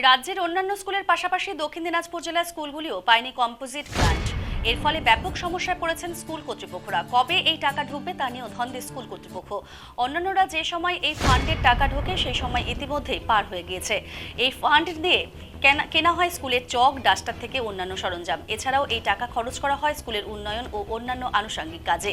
রাজ্যের অন্যান্য স্কুলের পাশাপাশি দক্ষিণ দিনাজপুর জেলার স্কুলগুলিও পায়নি কম্পোজিট গ্রান্ট। এর ফলে ব্যাপক সমস্যায় পড়েছেন স্কুল কর্তৃপক্ষরা। কবে এই টাকা ঢুকবে তা নিয়েও ধন্দে স্কুল কর্তৃপক্ষ। অন্যান্যরা যে সময় এই ফান্ডের টাকা ঢোকে সেই সময় ইতিমধ্যেই পার হয়ে গিয়েছে। এই ফান্ড দিয়ে কেনা হয় স্কুলের চক, ডাস্টার থেকে অন্যান্য সরঞ্জাম। এছাড়াও এই টাকা খরচ করা হয় স্কুলের উন্নয়ন ও অন্যান্য আনুষঙ্গিক কাজে।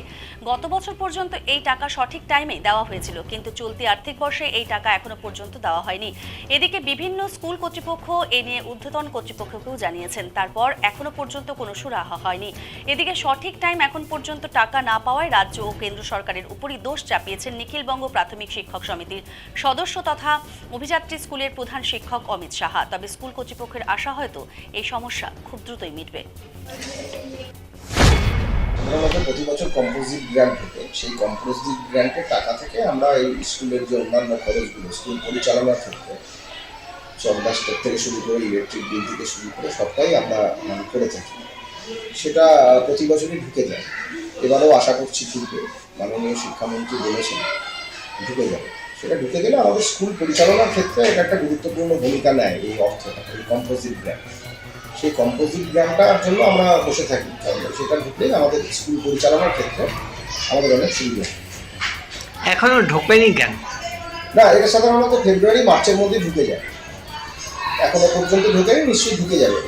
গত বছর পর্যন্ত এই টাকা সঠিক টাইমে দেওয়া হয়েছিল, কিন্তু চলতি আর্থিক বর্ষে এই টাকা এখনো পর্যন্ত দেওয়া হয়নি। এদিকে বিভিন্ন স্কুল কর্তৃপক্ষ এ নিয়ে ঊর্ধ্বতন কর্তৃপক্ষকেও জানিয়েছেন, তারপর এখনো পর্যন্ত কোনো সুরাহা হয়নি। এদিকে সঠিক টাইম এখন পর্যন্ত টাকা না পাওয়ায় রাজ্য ও কেন্দ্র সরকারের উপরই দোষ চাপিয়েছেন নিখিলবঙ্গ প্রাথমিক শিক্ষক সমিতির সদস্য তথা অভিযাত্রী স্কুলের প্রধান শিক্ষক অমিত সাহা। তবে স্কুল কর্তৃপক্ষের আশা হয়তো এই সমস্যা খুব দ্রুতই মিটবে। প্রতি বছর কম্পোজিট গ্র্যান্ট হতো, সেই কম্পোজিট গ্র্যান্টের টাকা থেকে আমরা এই স্কুলের যে অন্যান্য খরচগুলো স্কুল পরিচালনার ক্ষেত্রে চক ডাস্টার থেকে শুরু করে ইলেকট্রিক বিল থেকে শুরু করে সবটাই আমরা করে থাকি। সেটা প্রতি বছরই ঢুকে যায়। এবারেও আশা করছি ঢুকবে। মাননীয় শিক্ষামন্ত্রী বলেছেন ঢুকে যাবে। সেটা ঢুকে গেলে আমাদের স্কুল পরিচালনার ক্ষেত্রে এটা একটা গুরুত্বপূর্ণ ভূমিকা নেয় এই অর্থটা, এই কম্পোজিট গ্র্যান্ট। সেই কম্পোজিট গ্র্যান্টটার জন্য আমরা বসে থাকি, সেটা ঢুকলেই আমাদের স্কুল পরিচালনার ক্ষেত্রে আমাদের অনেক সুবিধা। এখনো ঢোকেনি কেন? না, এটা সাধারণত ফেব্রুয়ারি মার্চের মধ্যে ঢুকে যায়। এখনো পর্যন্ত ঢুকেনি, নিশ্চয়ই ঢুকে যাবে।